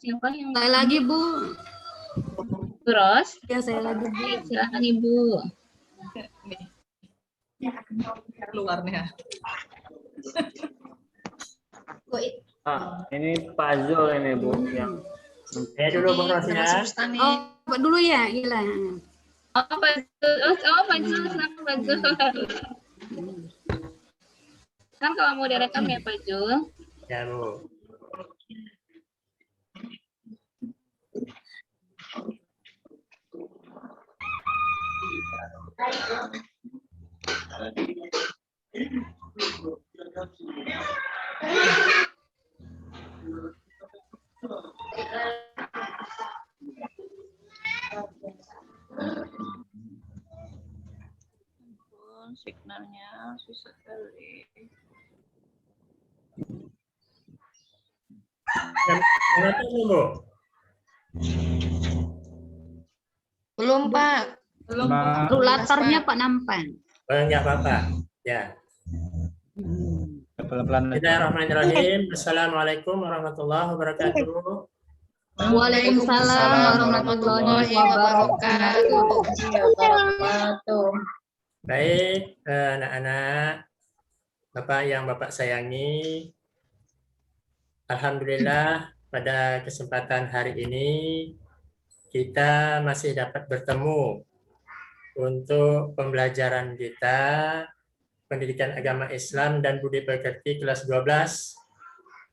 siapa yang Saya lagi, Bu. terus? Ya, saya lagi, Bu. Baik, silakan Ibu. Keluarnya. Ini puzzle ini Bu yang saya dulu Bu Rosnya. Oh, dulu ya, gila. Oh, Pak Zul, silakan Pak Zul. Kan kalau mau direkam ya Pak Zul. Ya Bu. Signalnya susah sekali. Kenapa Bu? Belum, Pak. Belum. Kalkulatornya Pak nampak. Enggak apa-apa. Ya. Pelan-pelan. Bismillahirrahmanirrahim. Assalamualaikum warahmatullahi wabarakatuh. Waalaikumsalam warahmatullahi wabarakatuh. Baik, anak-anak, Bapak yang Bapak sayangi, alhamdulillah pada kesempatan hari ini kita masih dapat bertemu untuk pembelajaran kita Pendidikan Agama Islam dan Budi Pekerti kelas 12.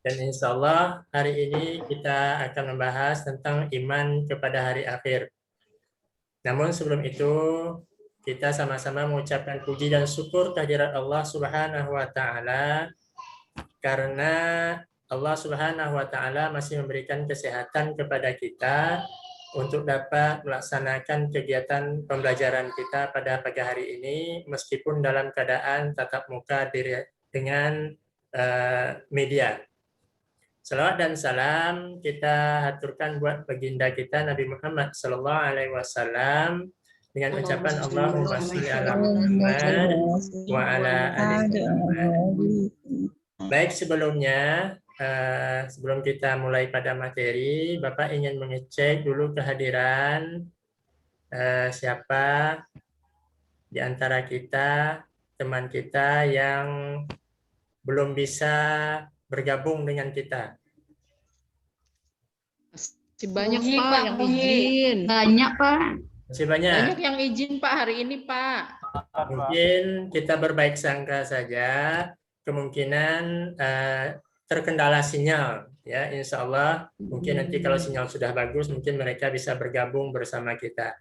Dan insya Allah hari ini kita akan membahas tentang iman kepada hari akhir. Namun sebelum itu kita sama-sama mengucapkan puji dan syukur kehadirat Allah Subhanahu wa taala karena Allah Subhanahu wa taala masih memberikan kesehatan kepada kita untuk dapat melaksanakan kegiatan pembelajaran kita pada pagi hari ini meskipun dalam keadaan tatap muka dengan media. Salawat dan salam kita haturkan buat baginda kita Nabi Muhammad SAW dengan ucapan Allahumma sholli ala Muhammad wa ala ali Muhammad. Baik, sebelumnya sebelum kita mulai pada materi, Bapak ingin mengecek dulu kehadiran siapa di antara kita, teman kita yang belum bisa bergabung dengan kita. Masih banyak Pak yang izin. Banyak, Pak. Masih banyak. Banyak yang izin Pak hari ini, Pak. Mungkin kita berbaik sangka saja, kemungkinan terkendala sinyal. Ya, insya Allah mungkin nanti kalau sinyal sudah bagus, mungkin mereka bisa bergabung bersama kita.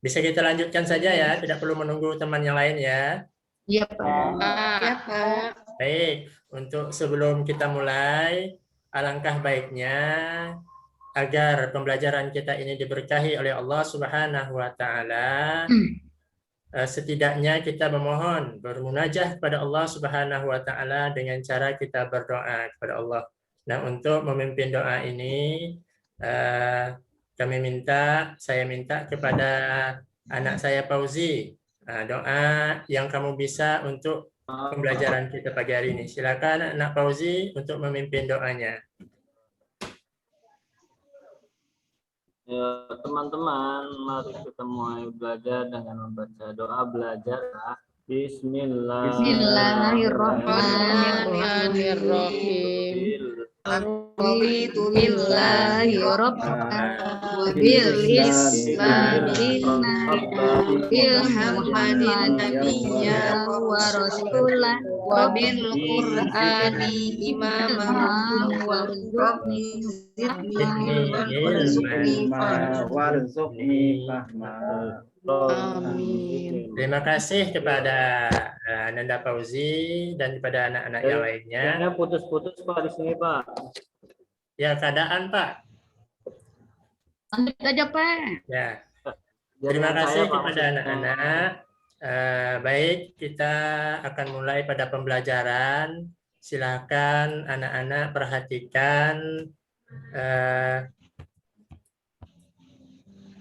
Bisa kita lanjutkan saja ya, tidak perlu menunggu teman yang lain ya. Iya, Pak. Ya, Pak. Baik, untuk sebelum kita mulai, alangkah baiknya agar pembelajaran kita ini diberkahi oleh Allah Subhanahu wa taala. Setidaknya kita memohon bermunajah kepada Allah Subhanahu wa taala dengan cara kita berdoa kepada Allah. Nah, untuk memimpin doa ini saya minta kepada anak saya Fauzi, doa yang kamu bisa untuk pembelajaran kita pagi hari ini. Silakan anak Fauzi untuk memimpin doanya. Ya, teman-teman, mari kita mulai belajar dengan membaca doa belajar. Bismillahirrahmanirrahim. Raditu billahi rabban wa bil islami bil Muhammadin nabiyya wa rasulah wa bil qur'ani imamah warzuqni warzuqni fahma. Amin. Terima kasih kepada Nanda Fauzi dan kepada anak-anak yang lainnya. Kayaknya putus-putus Pak di sini Pak. Ya, keadaan Pak. Lanjut aja, Pak. Ya. Terima kasih kepada anak-anak. Baik, kita akan mulai pada pembelajaran. Silakan anak-anak perhatikan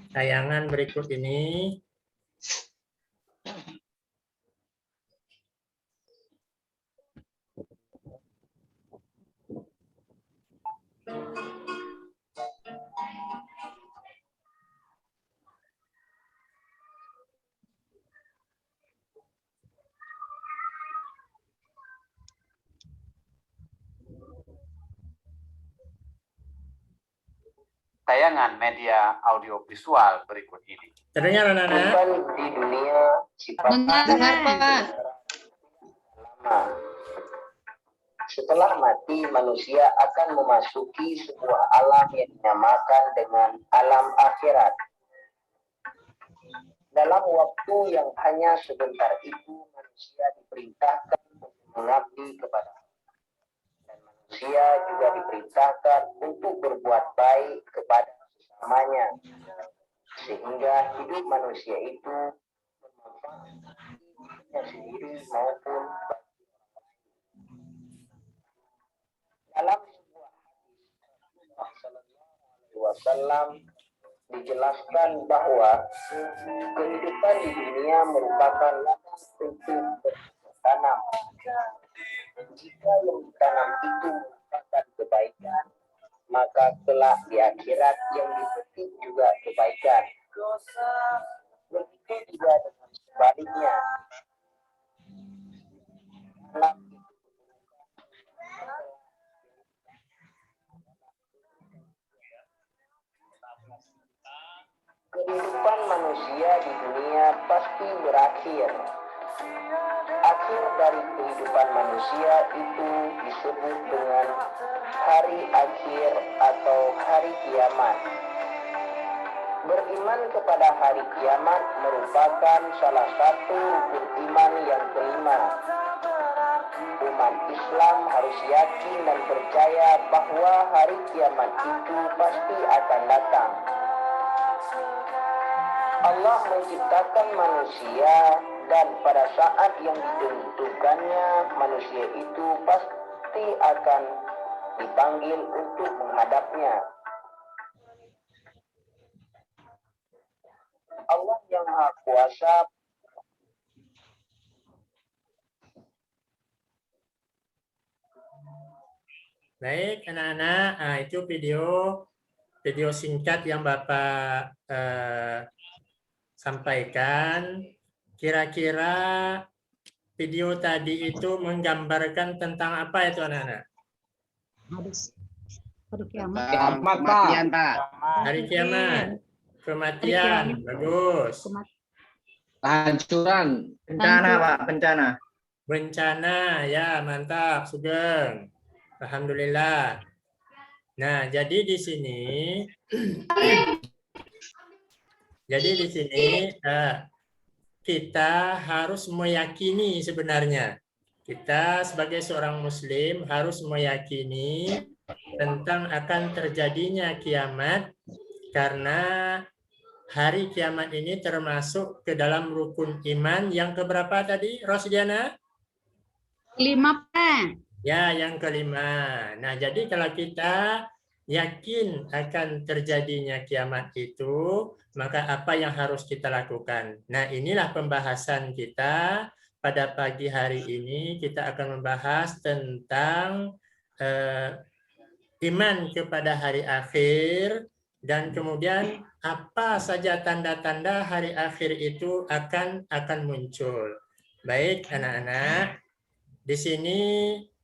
tayangan berikut ini. tayangan media audiovisual berikut ini. Terdengar anak-anak? Di dunia Dengar, Pak. Setelah mati, manusia akan memasuki sebuah alam yang dinamakan dengan alam akhirat. Dalam waktu yang hanya sebentar itu, manusia diperintahkan untuk mengabdi kepada Allah. Dan manusia juga diperintahkan untuk berbuat baik kepada sesamanya. Sehingga hidup manusia itu bermanfaat bagi dirinya sendiri maupun bagi dalam sebuah hadis Rasulullah SAW dijelaskan bahwa kehidupan di dunia merupakan ladang untuk bertanam. Jika yang ditanam itu merupakan kebaikan, maka kelak di akhirat yang dipetik juga kebaikan. Begitu juga dengan sebaliknya. Kehidupan manusia di dunia pasti berakhir. Akhir dari kehidupan manusia itu disebut dengan hari akhir atau hari kiamat. Beriman kepada hari kiamat merupakan salah satu rukun iman yang kelima. Umat Islam harus yakin dan percaya bahwa hari kiamat itu pasti akan datang. Allah menciptakan manusia dan pada saat yang ditentukannya manusia itu pasti akan dipanggil untuk menghadapnya. Allah yang Maha Kuasa Baik anak-anak, itu video singkat yang Bapak sampaikan. Kira-kira video tadi itu menggambarkan tentang apa itu anak-anak? Hari kiamat. Kematian, Pak. Hari kiamat, kematian, bagus. Kehancuran. Bencana, Pak, bencana. Bencana, ya mantap, Sugeng. Alhamdulillah. Nah, jadi di sini kita harus meyakini sebenarnya. Kita sebagai seorang muslim harus meyakini tentang akan terjadinya kiamat karena hari kiamat ini termasuk ke dalam rukun iman yang keberapa tadi, Rosdiana? 5, Pak. Ya, yang kelima. Nah, jadi kalau kita yakin akan terjadinya kiamat itu, maka apa yang harus kita lakukan? Nah, inilah pembahasan kita pada pagi hari ini. Kita akan membahas tentang iman kepada hari akhir dan kemudian apa saja tanda-tanda hari akhir itu akan muncul. Baik, anak-anak. Di sini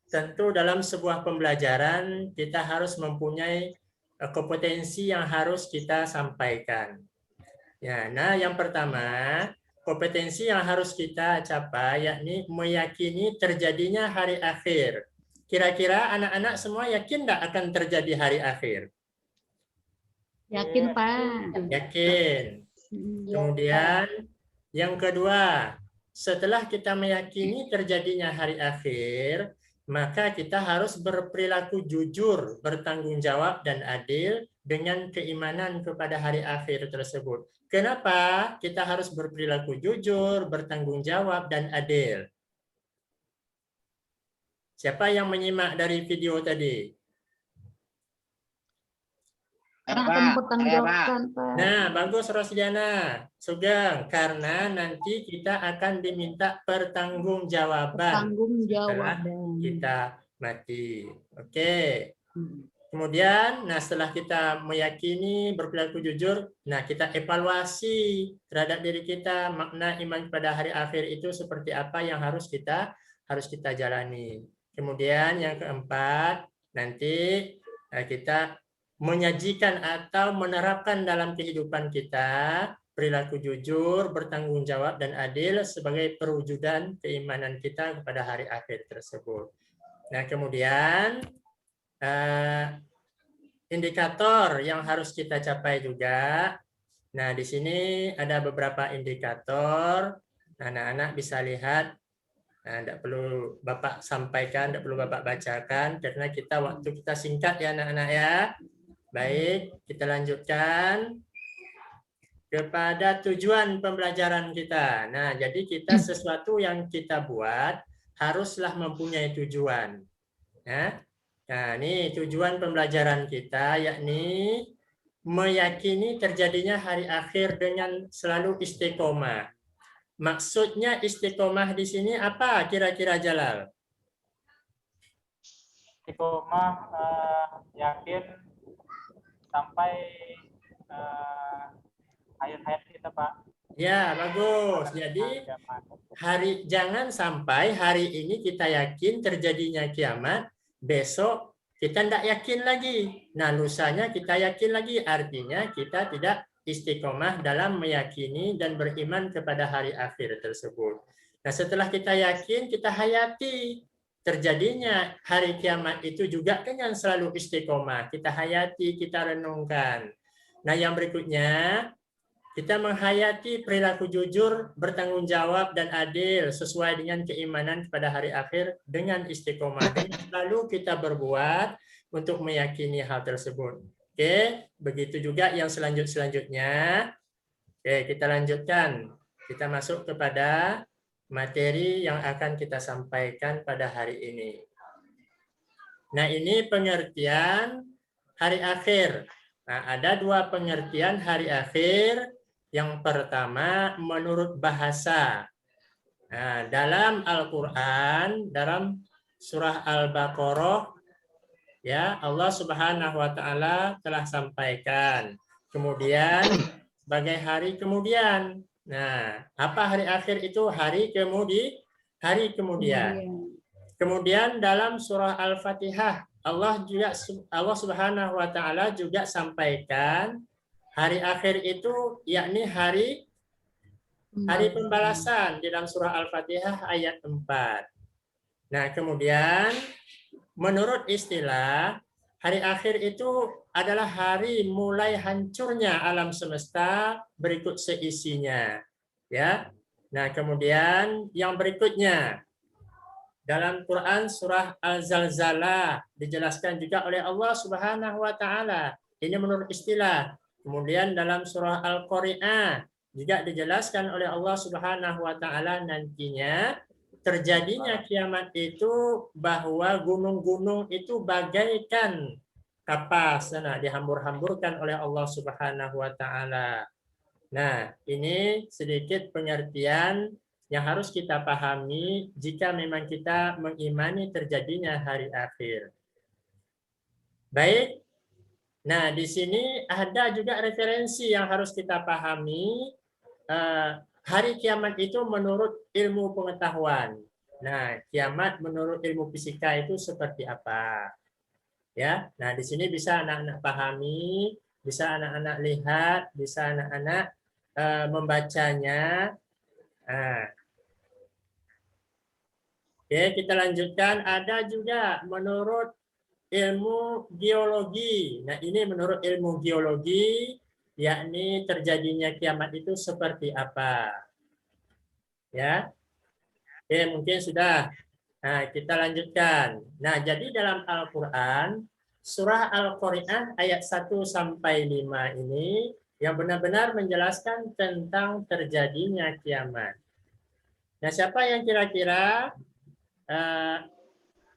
tentu dalam sebuah pembelajaran kita harus mempunyai kompetensi yang harus kita sampaikan. Ya, nah yang pertama, kompetensi yang harus kita capai yakni meyakini terjadinya hari akhir. Kira-kira anak-anak semua yakin tidak akan terjadi hari akhir? Yakin, Pak. Yakin. Kemudian yang kedua, setelah kita meyakini terjadinya hari akhir, maka kita harus berperilaku jujur, bertanggung jawab dan adil dengan keimanan kepada hari akhir tersebut. Kenapa kita harus berperilaku jujur, bertanggung jawab dan adil? Siapa yang menyimak dari video tadi? Nah, bagus Rosdiana, Sugeng, karena nanti kita akan diminta pertanggungjawaban setelah kita mati. Oke. Kemudian, nah setelah kita meyakini berperilaku jujur, nah kita evaluasi terhadap diri kita, makna iman pada hari akhir itu seperti apa yang harus kita jalani. Kemudian yang keempat, nanti kita menyajikan atau menerapkan dalam kehidupan kita perilaku jujur, bertanggung jawab, dan adil sebagai perwujudan keimanan kita kepada hari akhir tersebut. Nah, kemudian indikator yang harus kita capai juga. Nah, di sini ada beberapa indikator. Anak-anak bisa lihat. Nah, tidak perlu Bapak sampaikan, tidak perlu Bapak bacakan, karena waktu kita singkat ya anak-anak ya. Baik, kita lanjutkan kepada tujuan pembelajaran kita. Nah, jadi kita sesuatu yang kita buat haruslah mempunyai tujuan. Ya. Nah, ini tujuan pembelajaran kita, yakni meyakini terjadinya hari akhir dengan selalu istiqomah. Maksudnya istiqomah di sini apa kira-kira Jalal? Istiqomah yakin sampai akhir hayat kita, Pak. Ya, bagus. Jadi jangan sampai hari ini kita yakin terjadinya kiamat, besok kita tidak yakin lagi. Nah, lusanya kita yakin lagi. Artinya kita tidak istiqomah dalam meyakini dan beriman kepada hari akhir tersebut. Nah, setelah kita yakin, kita hayati terjadinya hari kiamat itu juga dengan selalu istiqomah. Kita hayati, kita renungkan. Nah, yang berikutnya, kita menghayati perilaku jujur, bertanggung jawab, dan adil sesuai dengan keimanan kepada hari akhir dengan istiqomah. Lalu kita berbuat untuk meyakini hal tersebut. Oke, begitu juga yang selanjutnya. Oke, kita lanjutkan. Kita masuk kepada materi yang akan kita sampaikan pada hari ini. Nah, ini pengertian hari akhir. Nah, ada dua pengertian hari akhir. Yang pertama menurut bahasa. Nah, dalam Al-Quran, dalam surah Al-Baqarah, ya Allah Subhanahu Wa Taala telah sampaikan. Kemudian sebagai hari kemudian. Nah, apa hari akhir itu? Hari kemudian. Kemudian dalam surah Al-Fatihah, Allah Subhanahu Wa Taala juga sampaikan. Hari akhir itu yakni hari pembalasan di dalam surah Al-Fatihah ayat 4. Nah, kemudian menurut istilah hari akhir itu adalah hari mulai hancurnya alam semesta berikut seisinya. Ya. Nah, kemudian yang berikutnya dalam Quran surah Al-Zalzalah dijelaskan juga oleh Allah Subhanahu Wa Taala. Ini menurut istilah. Kemudian dalam surah Al-Qari'ah juga dijelaskan oleh Allah Subhanahu Wa Taala nantinya terjadinya kiamat itu bahwa gunung-gunung itu bagaikan kapas, dihambur-hamburkan oleh Allah Subhanahu Wa Taala. Nah, ini sedikit pengertian yang harus kita pahami jika memang kita mengimani terjadinya hari akhir. Baik. Nah, di sini ada juga referensi yang harus kita pahami. Hari kiamat itu menurut ilmu pengetahuan. Nah, kiamat menurut ilmu fisika itu seperti apa? Ya, nah di sini bisa anak-anak pahami, bisa anak-anak lihat, bisa anak-anak membacanya. Nah. Oke, kita lanjutkan. Ada juga menurut ilmu geologi. Nah, ini menurut ilmu geologi, yakni terjadinya kiamat itu seperti apa. Ya. Oke, mungkin sudah. Nah, kita lanjutkan. Nah, jadi dalam Al-Quran, surah Al-Qari'ah ayat 1 sampai 5 ini yang benar-benar menjelaskan tentang terjadinya kiamat. Nah, siapa yang kira-kira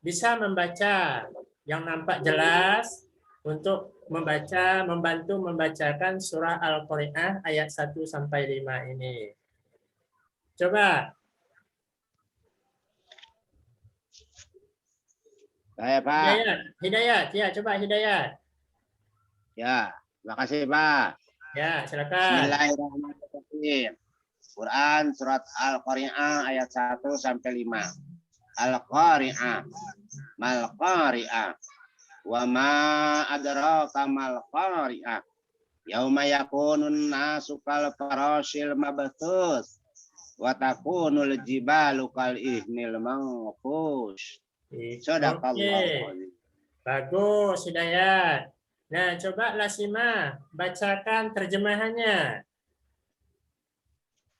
bisa membaca yang nampak jelas untuk membantu membacakan surah Al-Qari'ah ayat 1 sampai 5 ini. Coba. Saya, Pak. Hidayat. Ya, coba Hidayat. Ya, terima kasih, Pak. Ya, silakan. Bismillahirrahmanirrahim. Quran surat Al-Qari'ah ayat 1 sampai 5. Al-Qari'ah. Mal-Qari'ah. Wa ma adraka mal qari'ah. Yauma yakunun nasu kal farashil mabthus. Wa takunul jibalu kal ihnil manfush. Sadaqallahu. Bagus, Hidayat. Nah, coba Lasima bacakan terjemahannya.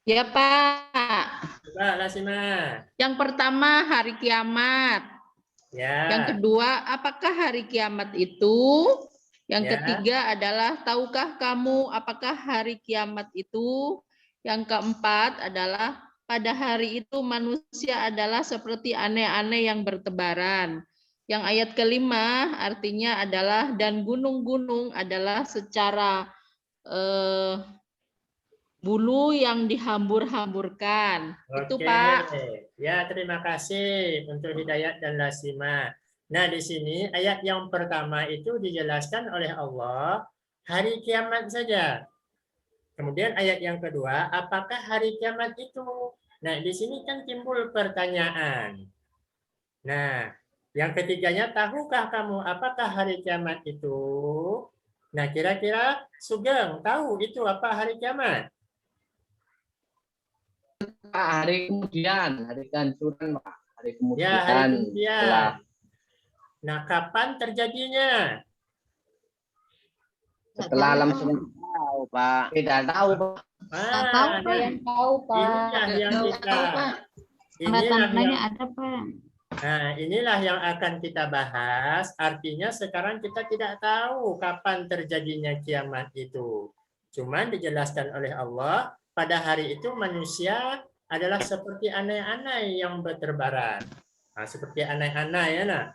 Ya, Pak. Coba Lasima. Yang pertama hari kiamat. Ya. Yang kedua, apakah hari kiamat itu? Yang Ya. ketiga adalah, tahukah kamu apakah hari kiamat itu? Yang keempat adalah, pada hari itu manusia adalah seperti aneh-aneh yang bertebaran. Yang ayat kelima artinya adalah, dan gunung-gunung adalah secara bulu yang dihambur-hamburkan. Itu, Oke. Pak. Ya, terima kasih untuk Hidayat dan Lasima. Nah, di sini ayat yang pertama itu dijelaskan oleh Allah hari kiamat saja. Kemudian ayat yang kedua, apakah hari kiamat itu? Nah, di sini kan timbul pertanyaan. Nah, yang ketiganya, tahukah kamu apakah hari kiamat itu? Nah, kira-kira Sugeng tahu itu apa hari kiamat? Hari kemudian, hari kehancuran, Pak. Hari kemudian. Ya, hari kemudian. Setelah Nah, kapan terjadinya? alam semesta. Tahu, Pak. Tidak tahu, Pak. Nggak tahu, Pak. Yang tahu, Pak. Inilah yang kita. Inilah Tanda-tandanya yang, ada, Pak. nah, inilah yang akan kita bahas. Artinya sekarang kita tidak tahu kapan terjadinya kiamat itu. Cuman dijelaskan oleh Allah, pada hari itu manusia adalah seperti aneh-aneh yang berterbaran. Nah, seperti aneh-aneh ya,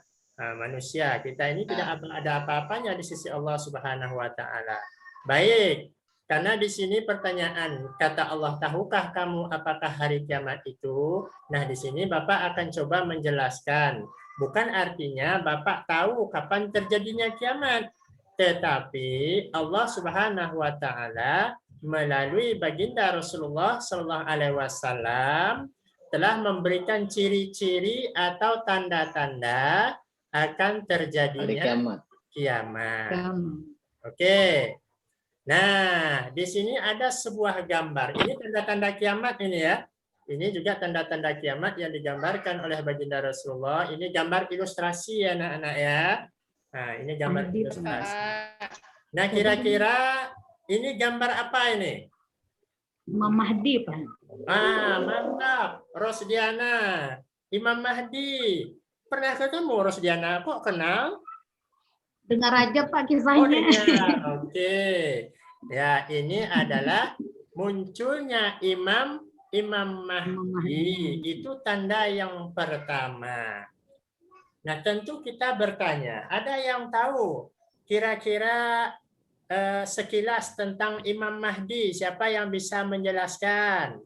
manusia. Kita ini tidak ada apa-apanya di sisi Allah Subhanahu wa taala. Baik, karena di sini pertanyaan, kata Allah, tahukah kamu apakah hari kiamat itu? Nah, di sini Bapak akan coba menjelaskan. Bukan artinya Bapak tahu kapan terjadinya kiamat, tetapi Allah Subhanahu wa taala melalui baginda Rasulullah Shallallahu alaihi wasallam telah memberikan ciri-ciri atau tanda-tanda akan terjadinya kiamat. Oke. Nah, di sini ada sebuah gambar. Ini tanda-tanda kiamat ini ya. Ini juga tanda-tanda kiamat yang digambarkan oleh baginda Rasulullah. Ini gambar ilustrasi ya anak-anak ya. Nah, ini gambar ilustrasi. Nah, kira-kira ini gambar apa ini? Imam Mahdi, Pak. Mantap. Rosdiana. Imam Mahdi. Pernah ketemu Rosdiana? Kok kenal? Dengar aja, Pak, Oh, kisahnya. dengar. Oke. Ya, ini adalah munculnya Imam Mahdi. Itu tanda yang pertama. Nah, tentu kita bertanya, ada yang tahu kira-kira sekilas tentang Imam Mahdi? Siapa yang bisa menjelaskan?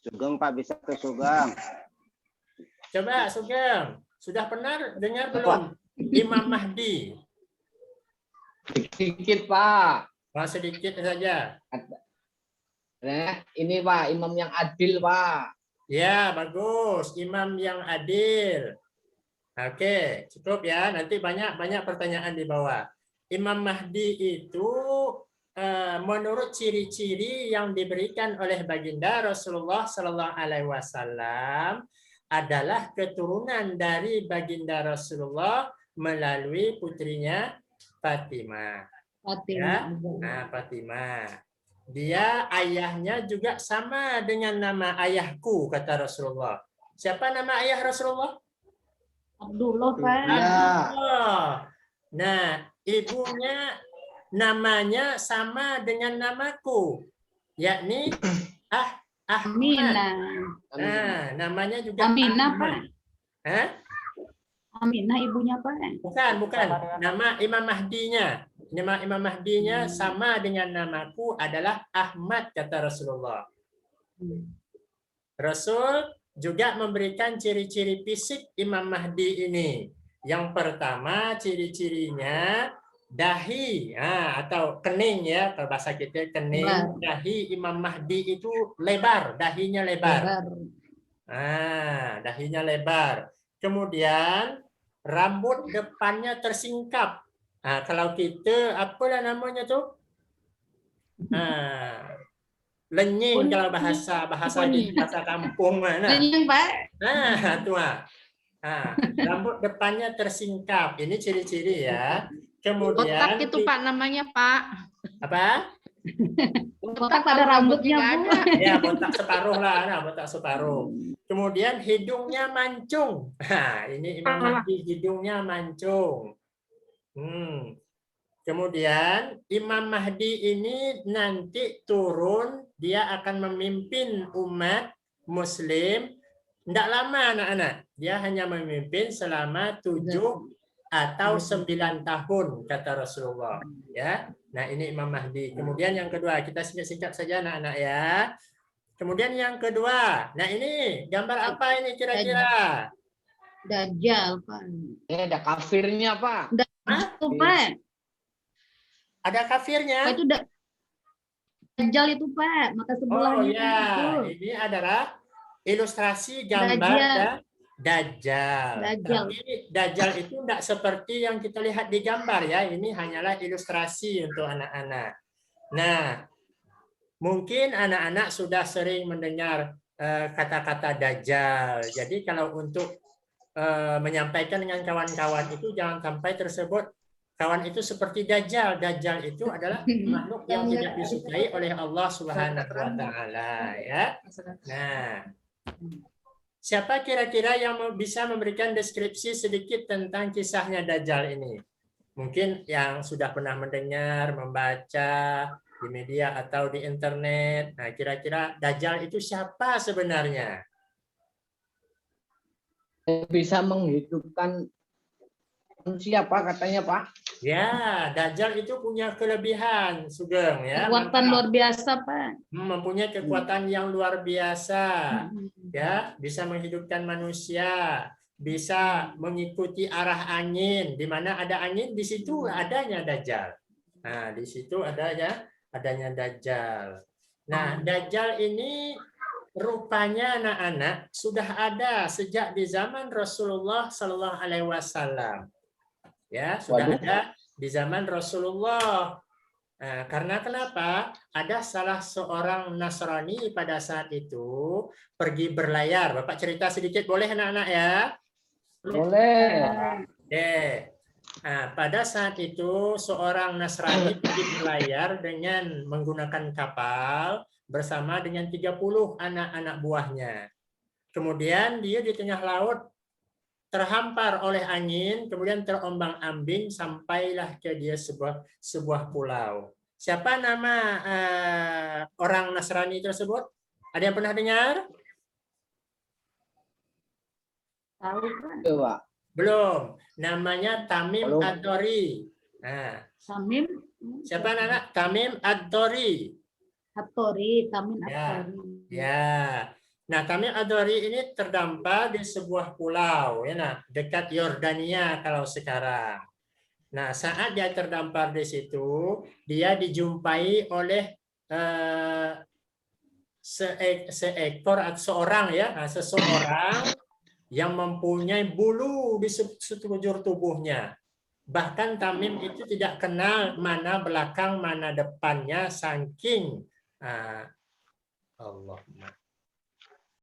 Sugeng, Pak, bisa ke Sugeng. Coba, Sugeng. Sudah pernah dengar belum Imam Mahdi? Sedikit, Pak. Sedikit saja. Nah, ini, Pak, imam yang adil, Pak. Ya, bagus. Imam yang adil. Oke, cukup ya. Nanti banyak pertanyaan di bawah. Imam Mahdi itu menurut ciri-ciri yang diberikan oleh baginda Rasulullah Sallallahu Alaihi Wasallam adalah keturunan dari baginda Rasulullah melalui putrinya Fatimah. Ya? Nah, Fatimah. Dia ayahnya juga sama dengan nama ayahku, kata Rasulullah. Siapa nama ayah Rasulullah? Abdullah, Pak. Abdullah. Nah, ibunya namanya sama dengan namaku, yakni Ahmad. Nah, namanya juga Aminah, Pak. Hah? Aminah ibunya, Pak. Bukan. Nama Imam Mahdinya. Nama Imam Mahdinya sama dengan namaku adalah Ahmad, kata Rasulullah. Rasul juga memberikan ciri-ciri fisik Imam Mahdi ini. Yang pertama ciri-cirinya dahi atau kening ya, kalau bahasa kita kening. Dahi Imam Mahdi itu lebar, dahinya lebar. Dahinya lebar. Kemudian rambut depannya tersingkap. Nah, kalau kita apalah namanya tuh? Lenying kalau bahasa di bahasa kampung mana? Lenying, Pak. Nah, tuh. Rambut depannya tersingkap. Ini ciri-ciri ya. Kemudian Botak itu Pak namanya Pak. apa? Botak pada rambutnya, nggak Bu. ada. Ya, botak separuh lah, nah, botak separuh. Kemudian hidungnya mancung. Nah, ini Imam Mahdi hidungnya mancung. Kemudian Imam Mahdi ini nanti turun, dia akan memimpin umat Muslim. Tidak lama anak-anak, dia hanya memimpin selama 7 atau 9 tahun kata Rasulullah. Ya, nah ini Imam Mahdi. Kemudian yang kedua, kita singkat-singkat saja anak-anak ya. Kemudian yang kedua, nah ini gambar apa ini kira-kira? Dajjal, Pak. Ada kafirnya, Pak. Itu, Pak. Ada kafirnya? Itu Dajjal itu, Pak. Maka Oh sebelahnya ya, itu. ini adalah ilustrasi gambar Dajjal. Tapi Dajjal itu tidak seperti yang kita lihat di gambar ya. Ini hanyalah ilustrasi untuk anak-anak. Nah, mungkin anak-anak sudah sering mendengar kata-kata Dajjal. Jadi kalau untuk menyampaikan dengan kawan-kawan itu jangan sampai tersebut kawan itu seperti Dajjal. Dajjal itu adalah makhluk yang tidak disukai oleh Allah Subhanahu wa taala ya. Nah, siapa kira-kira yang bisa memberikan deskripsi sedikit tentang kisahnya Dajjal ini? Mungkin yang sudah pernah mendengar, membaca di media atau di internet. Nah, kira-kira Dajjal itu siapa sebenarnya? Bisa menghidupkan manusia, Pak, katanya, Pak. Ya, Dajjal itu punya kelebihan, Sugeng ya. Kekuatan luar biasa, Pak. Mempunyai kekuatan yang luar biasa. Ya, bisa menghidupkan manusia, bisa mengikuti arah angin. Di mana ada angin, di situ adanya Dajjal. Nah, di situ adanya Dajjal. Nah, Dajjal ini rupanya anak-anak sudah ada sejak di zaman Rasulullah Sallallahu Alaihi Wasallam. Ya, sudah ada di zaman Rasulullah. Nah, karena kenapa? Ada salah seorang Nasrani pada saat itu pergi berlayar. Bapak cerita sedikit boleh anak-anak ya? Boleh. Nah, pada saat itu seorang Nasrani pergi berlayar dengan menggunakan kapal bersama dengan 30 anak-anak buahnya. Kemudian dia di tengah laut terhampar oleh angin, kemudian terombang-ambing sampailah ke dia sebuah pulau. Siapa nama orang Nasrani tersebut? Ada yang pernah dengar? Tahu, Pak. Coba. Belum. Namanya Tamim Ad-Dari. Nah, Tamim. siapa anak? Tamim Ad-Dari. Tamim Ya. At-Tori. Ya. Nah, Tamim Ad-Dari ini terdampar di sebuah pulau, ya, nah, dekat Yordania kalau sekarang. Nah, saat dia terdampar di situ, dia dijumpai oleh seekor atau seorang ya, seseorang yang mempunyai bulu di sekujur tubuhnya. Bahkan Tamim itu tidak kenal mana belakang, mana depannya, saking Allah.